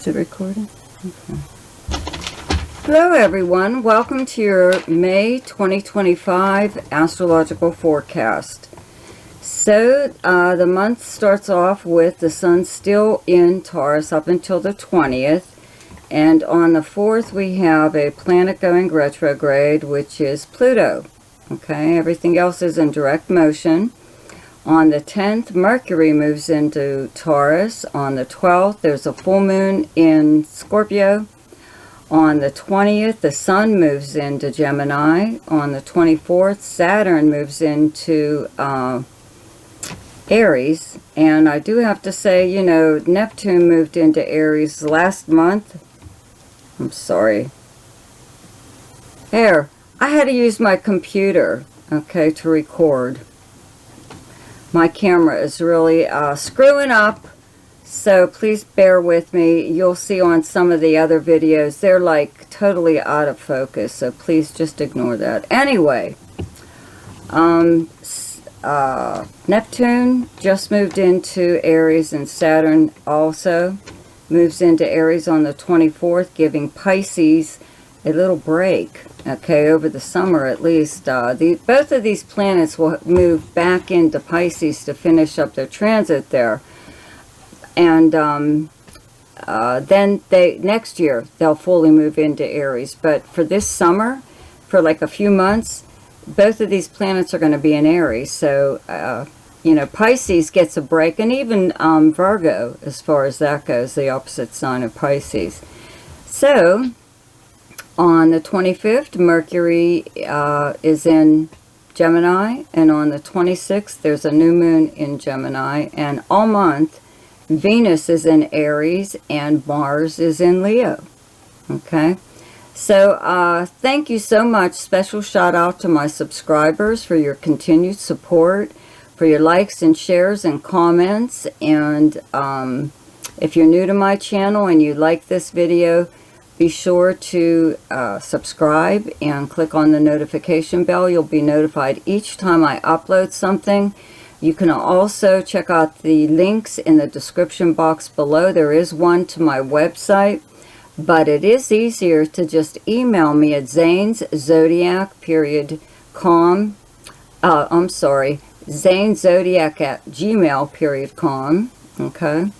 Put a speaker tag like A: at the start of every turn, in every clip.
A: Is it recording? Okay. Hello everyone, welcome to your May 2025 astrological forecast. So the month starts off with the sun still in Taurus up until the 20th. And on the 4th we have a planet going retrograde, which is Pluto. Okay, everything else is in direct motion. On the 10th, Mercury moves into Taurus. On the 12th, there's a full moon in Scorpio. On the 20th, the sun moves into Gemini. On the 24th, Saturn moves into Aries. And I do have to say, you know, Neptune moved into Aries last month. I'm sorry. There, I had to use my computer, okay, to record. My camera is really screwing up, so please bear with me. You'll see on some of the other videos, they're like totally out of focus, so please just ignore that. Anyway, Neptune just moved into Aries, and Saturn also moves into Aries on the 24th, giving Pisces a little break, okay, over the summer at least. Both of these planets will move back into Pisces to finish up their transit there. And then next year, they'll fully move into Aries. But for this summer, for like a few months, both of these planets are going to be in Aries. So, you know, Pisces gets a break, and even Virgo, as far as that goes, the opposite sign of Pisces. So on the 25th, Mercury is in Gemini, and on the 26th, there's a new moon in Gemini, and all month, Venus is in Aries, and Mars is in Leo, okay? So, thank you so much. Special shout out to my subscribers for your continued support, for your likes and shares and comments, and if you're new to my channel and you like this video, be sure to subscribe and click on the notification bell. You'll be notified each time I upload something. You can also check out the links in the description box below. There is one to my website, but it is easier to just email me at Zane's Zodiac .com. I'm sorry, Zane Zodiac at gmail.com. Okay.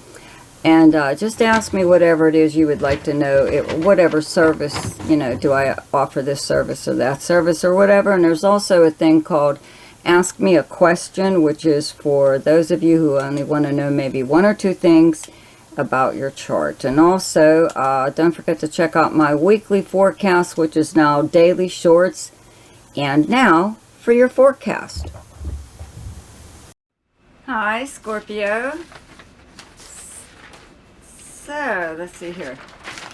A: And just ask me whatever it is you would like to know, whatever service, you know, do I offer this service or that service or whatever. And there's also a thing called Ask Me a Question, which is for those of you who only want to know maybe one or two things about your chart. And also, don't forget to check out my weekly forecast, which is now daily shorts. And now for your forecast. Hi, Scorpio. So, let's see here.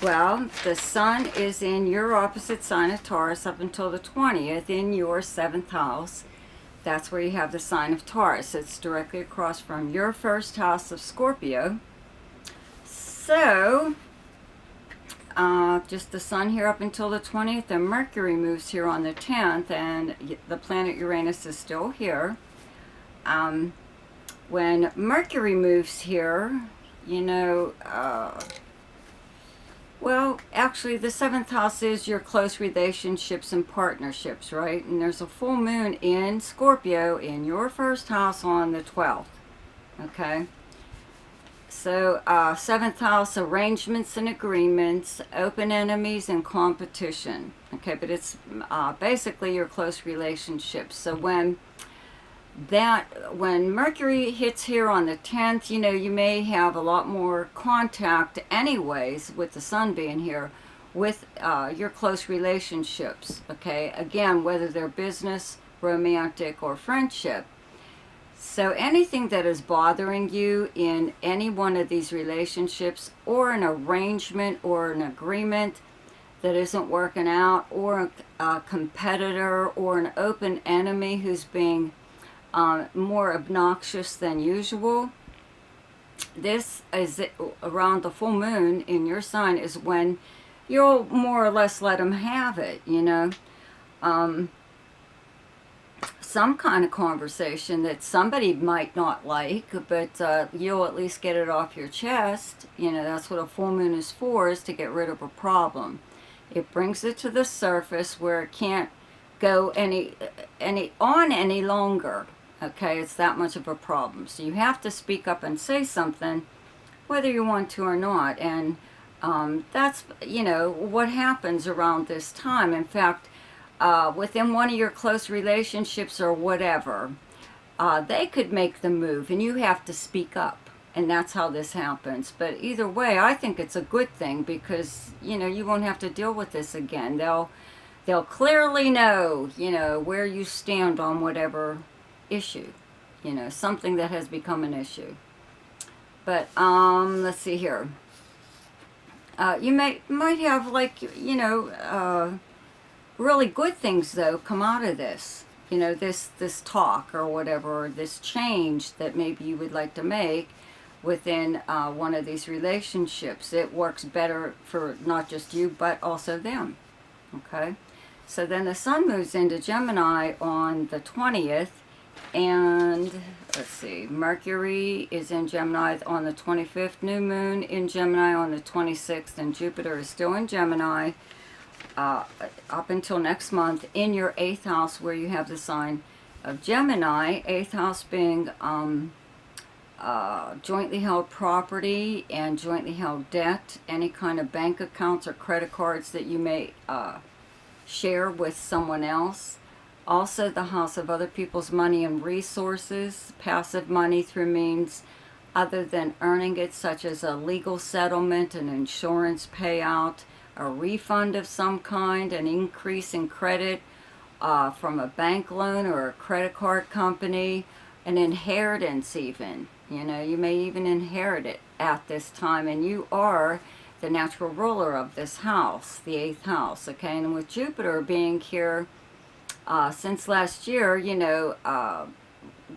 A: Well, the sun is in your opposite sign of Taurus up until the 20th in your 7th house. That's where you have the sign of Taurus. It's directly across from your first house of Scorpio. So, just the sun here up until the 20th, and Mercury moves here on the 10th, and the planet Uranus is still here. When Mercury moves here, you know, well, actually, the 7th house is your close relationships and partnerships, right? And there's a full moon in Scorpio in your first house on the 12th, okay? So, 7th house, arrangements and agreements, open enemies and competition, okay? But it's basically your close relationships. So when Mercury hits here on the 10th, you know, you may have a lot more contact anyways with the sun being here with your close relationships, okay? Again, whether they're business, romantic, or friendship. So anything that is bothering you in any one of these relationships, or an arrangement or an agreement that isn't working out, or a competitor or an open enemy who's being more obnoxious than usual. This is around the full moon in your sign is when you'll more or less let them have it, you know. some kind of conversation that somebody might not like, but you'll at least get it off your chest. You know, that's what a full moon is to get rid of a problem. It brings it to the surface where it can't go any longer. Okay, it's that much of a problem. So you have to speak up and say something, whether you want to or not. And that's, you know, what happens around this time. In fact, within one of your close relationships or whatever, they could make the move and you have to speak up. And that's how this happens. But either way, I think it's a good thing because, you know, you won't have to deal with this again. They'll clearly know, you know, where you stand on whatever issue, you know, something that has become an issue. But let's see here. You might have, like, you know, really good things though come out of this. You know, this talk or whatever, or this change that maybe you would like to make within one of these relationships. It works better for not just you but also them. Okay, so then the sun moves into Gemini on the 20th, and let's see, Mercury is in Gemini on the 25th, new moon in Gemini on the 26th, and Jupiter is still in Gemini up until next month in your 8th house, where you have the sign of Gemini. 8th house being jointly held property and jointly held debt, any kind of bank accounts or credit cards that you may share with someone else. Also the house of other people's money and resources, passive money through means other than earning it, such as a legal settlement, an insurance payout, a refund of some kind, an increase in credit from a bank loan or a credit card company, an inheritance even. You know, you may even inherit it at this time, and you are the natural ruler of this house, the 8th house, okay? And with Jupiter being here since last year, you know,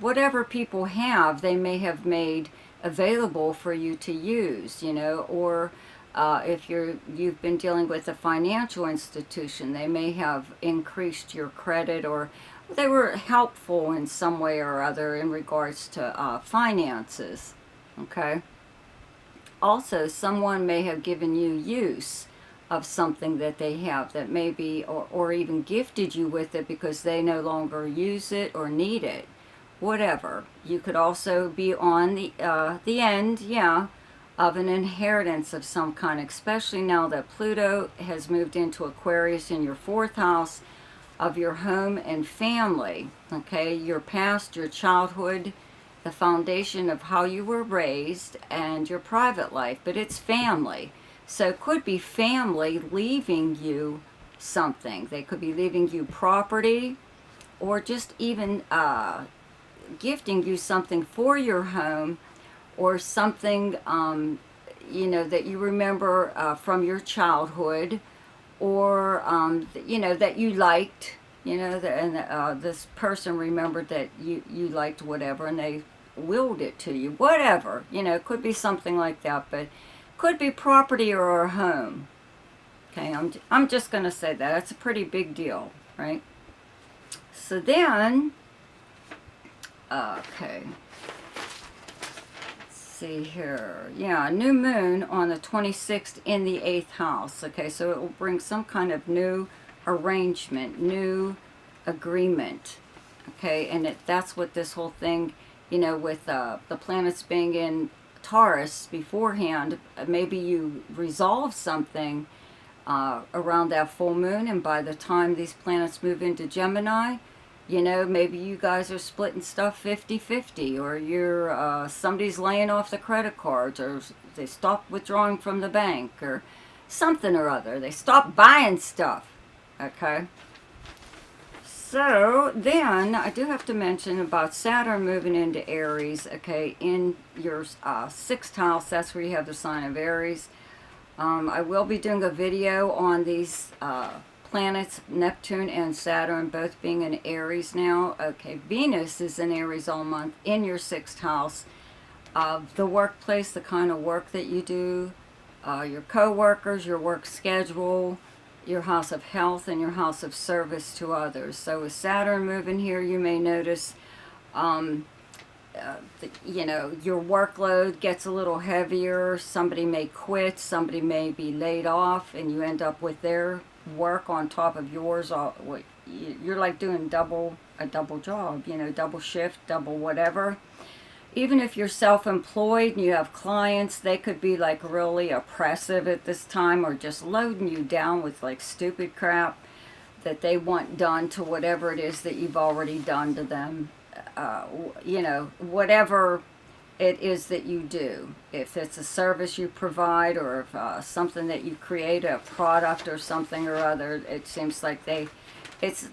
A: whatever people have, they may have made available for you to use, you know, or if you've been dealing with a financial institution, they may have increased your credit, or they were helpful in some way or other in regards to finances, okay? Also, someone may have given you use of something that they have that maybe, or even gifted you with it because they no longer use it or need it, whatever. You could also be on the end, yeah, of an inheritance of some kind, especially now that Pluto has moved into Aquarius in your 4th house of your home and family, okay? Your past, your childhood, the foundation of how you were raised, and your private life, but it's family. So it could be family leaving you something. They could be leaving you property, or just even gifting you something for your home, or something, you know, that you remember from your childhood, or, you know, that you liked, you know, and this person remembered that you liked whatever, and they willed it to you, whatever, you know, it could be something like that, but could be property or a home. Okay, I'm just going to say that. That's a pretty big deal, right? So then, okay, let's see here. Yeah, new moon on the 26th in the 8th house. Okay, so it will bring some kind of new arrangement, new agreement. Okay, and that's what this whole thing, you know, with the planets being in Taurus beforehand, maybe you resolve something around that full moon, and by the time these planets move into Gemini, you know, maybe you guys are splitting stuff 50-50, or you're somebody's laying off the credit cards, or they stop withdrawing from the bank, or something or other. They stop buying stuff, okay? So then I do have to mention about Saturn moving into Aries, okay, in your 6th house. That's where you have the sign of Aries. I will be doing a video on these planets, Neptune and Saturn, both being in Aries now. Okay, Venus is in Aries all month in your 6th house. The workplace, the kind of work that you do, your co-workers, your work schedule, your house of health and your house of service to others. So with Saturn moving here, you may notice, you know, your workload gets a little heavier. Somebody may quit, somebody may be laid off, and you end up with their work on top of yours. You're like doing a double job, you know, double shift, double whatever. Even if you're self-employed and you have clients, they could be like really oppressive at this time, or just loading you down with like stupid crap that they want done to whatever it is that you've already done to them. You know, whatever it is that you do. If it's a service you provide, or if something that you create, a product or something or other, it seems like it's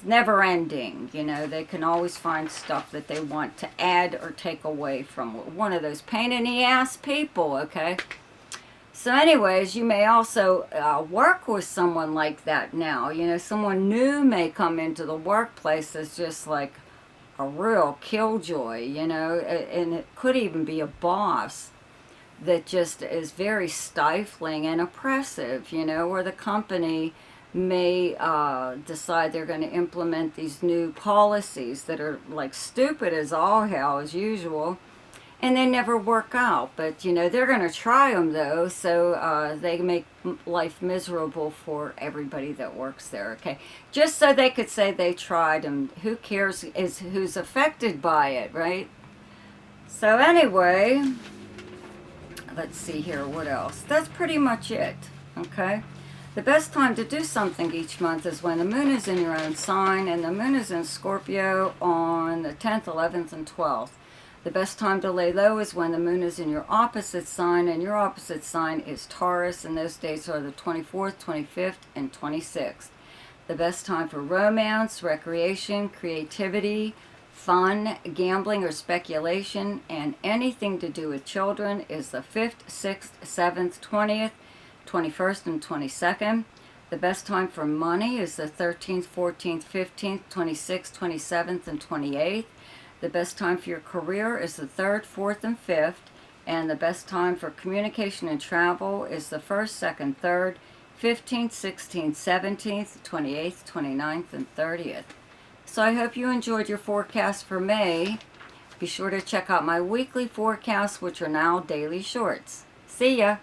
A: never ending, you know. They can always find stuff that they want to add or take away from. One of those pain in the ass people, okay? So anyways, you may also work with someone like that now. You know, someone new may come into the workplace that's just like a real killjoy, you know, and it could even be a boss that just is very stifling and oppressive, you know, where the company may decide they're going to implement these new policies that are like stupid as all hell as usual, and they never work out. But you know, they're going to try them though, so they make life miserable for everybody that works there, okay, just so they could say they tried, and who cares is who's affected by it, right? So anyway, let's see here, what else? That's pretty much it, okay? The best time to do something each month is when the moon is in your own sign, and the moon is in Scorpio on the 10th, 11th, and 12th. The best time to lay low is when the moon is in your opposite sign, and your opposite sign is Taurus, and those dates are the 24th, 25th, and 26th. The best time for romance, recreation, creativity, fun, gambling or speculation, and anything to do with children is the 5th, 6th, 7th, 20th, 21st, and 22nd. The best time for money is the 13th, 14th, 15th, 26th, 27th, and 28th. The best time for your career is the 3rd, 4th, and 5th. And the best time for communication and travel is the 1st, 2nd, 3rd, 15th, 16th, 17th, 28th, 29th, and 30th. So I hope you enjoyed your forecast for May. Be sure to check out my weekly forecasts, which are now daily shorts. See ya!